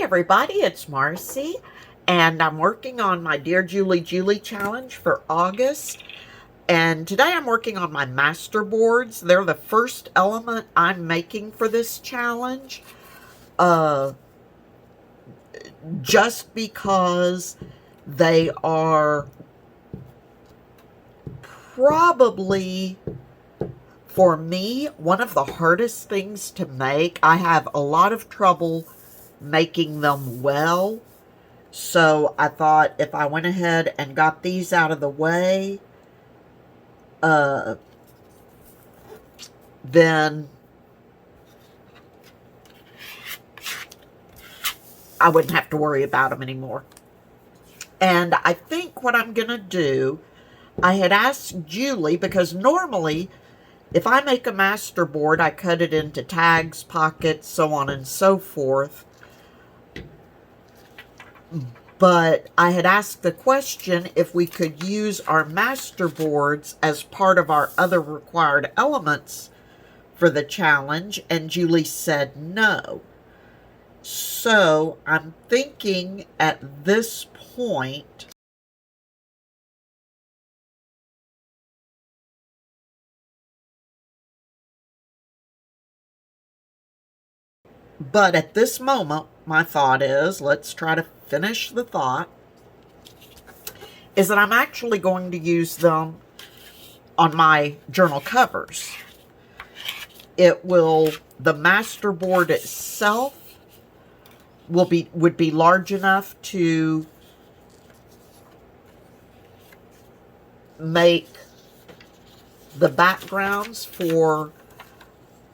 everybody, it's Marcy, and I'm working on my Dear Julie challenge for August. And today I'm working on my master boards. They're the first element I'm making for this challenge. Just because they are probably, for me, one of the hardest things to make. I have a lot of trouble making them well. So I thought if I went ahead and got these out of the way, then I wouldn't have to worry about them anymore. And I think what I'm going to do, I had asked Julie, because normally if I make a master board, I cut it into tags, pockets, so on and so forth. But I had asked the question if we could use our master boards as part of our other required elements for the challenge, and Julie said no. So I'm thinking at this point, but at this moment, my thought is, let's try to finish the thought, is that I'm actually going to use them on my journal covers. The master board itself would be large enough to make the backgrounds for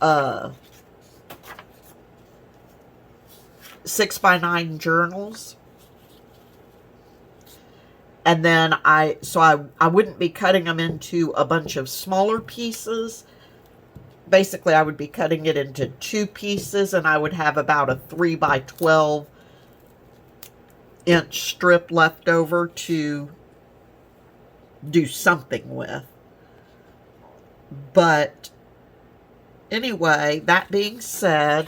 6x9 journals. And then I wouldn't be cutting them into a bunch of smaller pieces. Basically, I would be cutting it into 2 pieces, and I would have about a 3x12 inch strip left over to do something with. But anyway, that being said,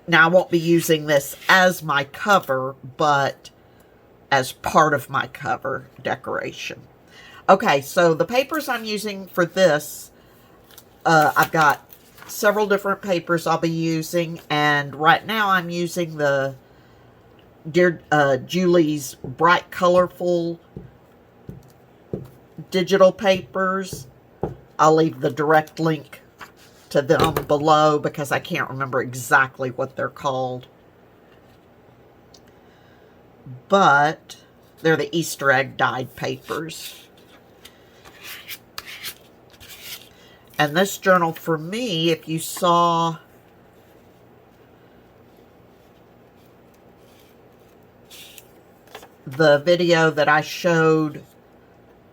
now I won't be using this as my cover, but as part of my cover decoration. Okay, so the papers I'm using for this, I've got several different papers I'll be using, and right now I'm using the Dear Julie's bright, colorful digital papers. I'll leave the direct link to them below because I can't remember exactly what they're called. But they're the Easter egg dyed papers. And this journal for me, if you saw the video that I showed,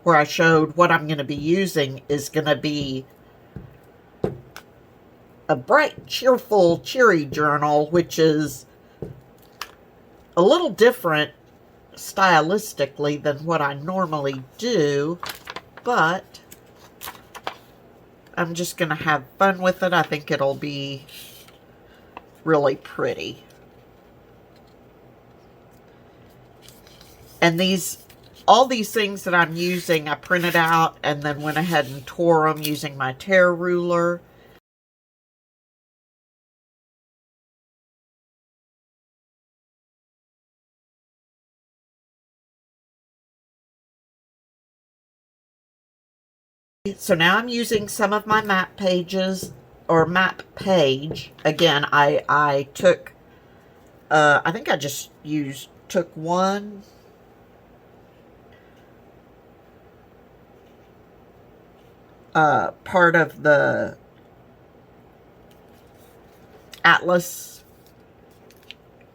where I showed what I'm going to be using, is going to be a bright, cheerful, cheery journal, which is a little different stylistically than what I normally do, but I'm just going to have fun with it. I think it'll be really pretty. And all these things that I'm using, I printed out and then went ahead and tore them using my tear ruler. So now I'm using some of my map pages, or map page. Again, I took, I think I just took one part of the atlas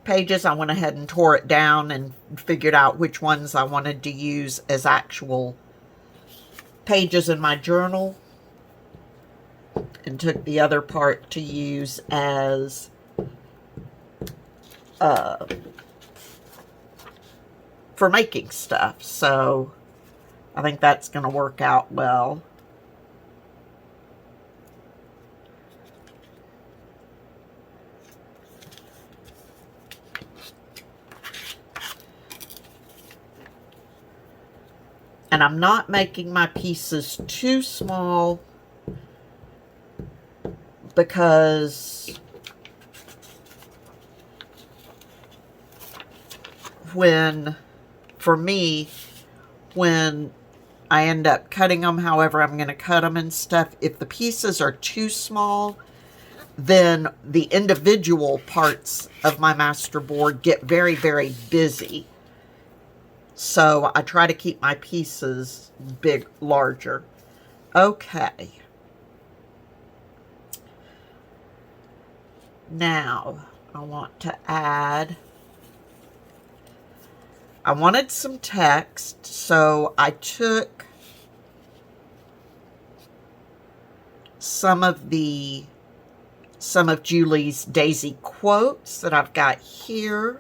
pages. I went ahead and tore it down and figured out which ones I wanted to use as actual pages in my journal, and took the other part to use as for making stuff. So I think that's going to work out well. And I'm not making my pieces too small because for me, when I end up cutting them however I'm going to cut them and stuff, if the pieces are too small, then the individual parts of my masterboard get very, very busy. So I try to keep my pieces larger. Okay. Now, I wanted some text, so I took some of Julie's Daisy quotes that I've got here.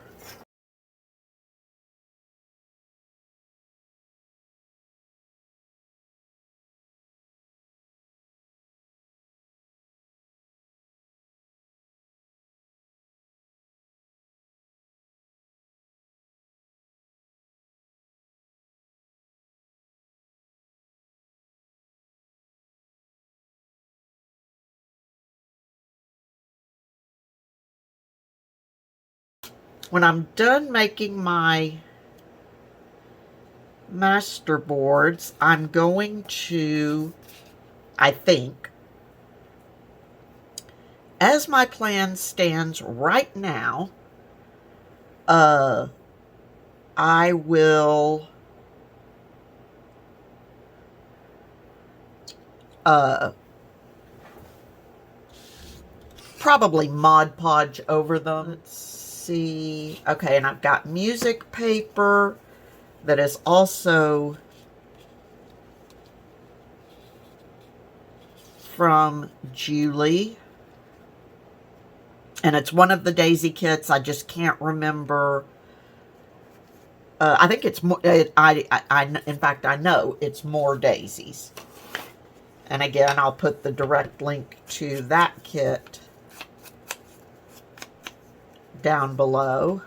When I'm done making my masterboards, I'm going to, I think, as my plan stands right now, I will probably Mod Podge over them. Let's see. Okay, and I've got music paper that is also from Julie. And it's one of the daisy kits. I just can't remember. I think it's more. In fact, I know it's more daisies. And again, I'll put the direct link to that kit down below.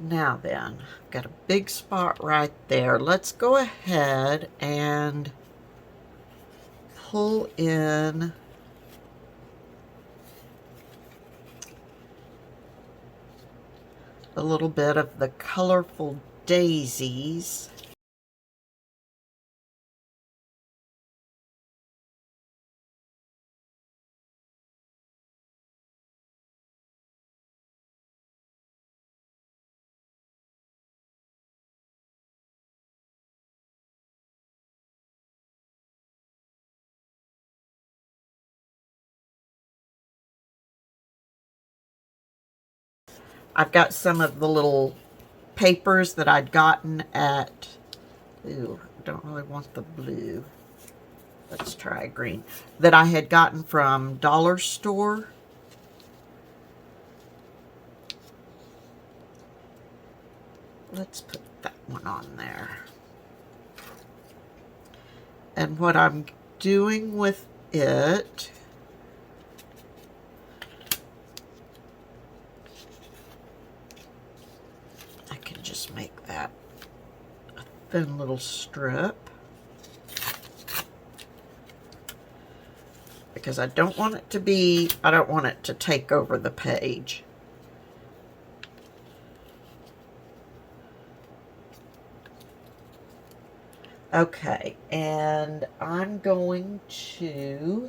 Now then, got a big spot right there. Let's go ahead and pull in a little bit of the colorful daisies. I've got some of the little papers that I'd gotten at, ooh, I don't really want the blue. Let's try green. That I had gotten from Dollar Store. Let's put that one on there. And what I'm doing with it, I can just make that a thin little strip. Because I don't want it to take over the page. Okay, and I'm going to,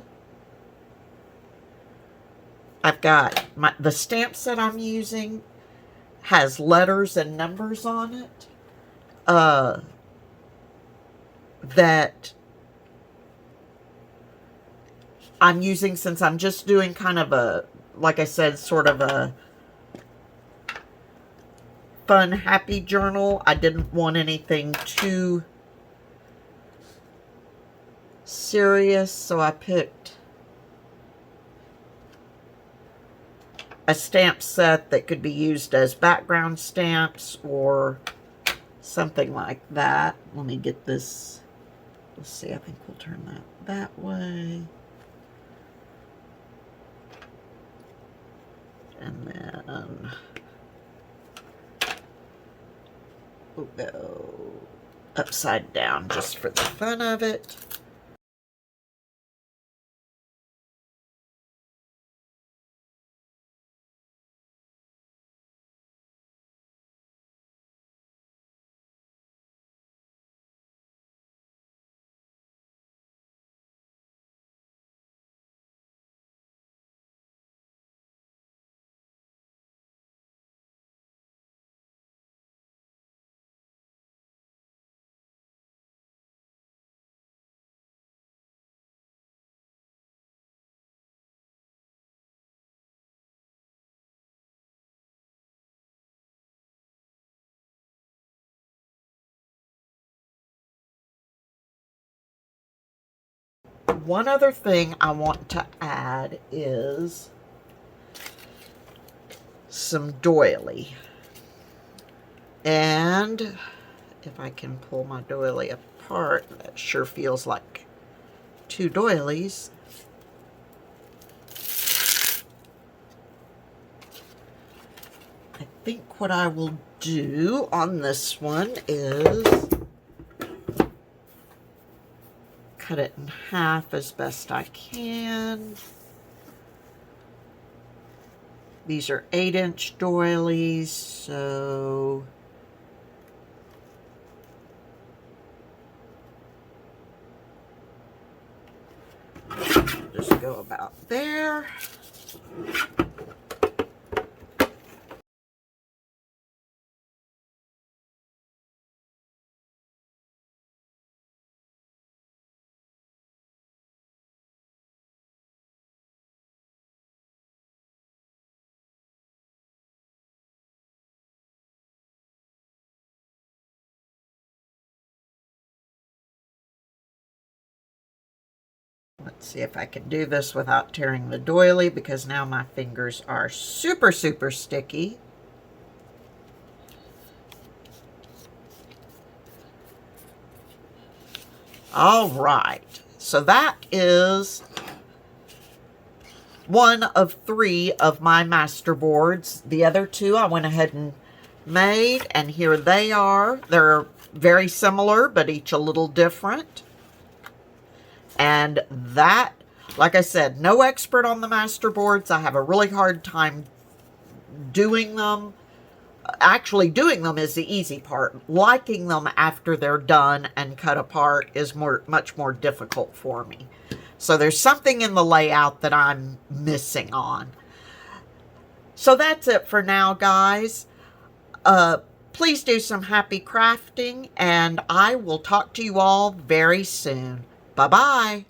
I've got the stamps that I'm using has letters and numbers on it that I'm using since I'm just doing kind of a, like I said, sort of a fun, happy journal. I didn't want anything too serious, so I picked a stamp set that could be used as background stamps or something like that. Let me get this. Let's see, I think we'll turn that way. And then we'll go upside down just for the fun of it. One other thing I want to add is some doily. And if I can pull my doily apart, that sure feels like two doilies. I think what I will do on this one is cut it in half as best I can. These are 8-inch doilies, so just go about there. Let's see if I can do this without tearing the doily, because now my fingers are super, super sticky. All right, so that is one of 3 of my master boards. The other 2 I went ahead and made, and here they are. They're very similar, but each a little different. And that, like I said, no expert on the master boards. I have a really hard time doing them. Actually, doing them is the easy part. Liking them after they're done and cut apart is much more difficult for me. So there's something in the layout that I'm missing on. So that's it for now, guys. Please do some happy crafting, and I will talk to you all very soon. Bye-bye.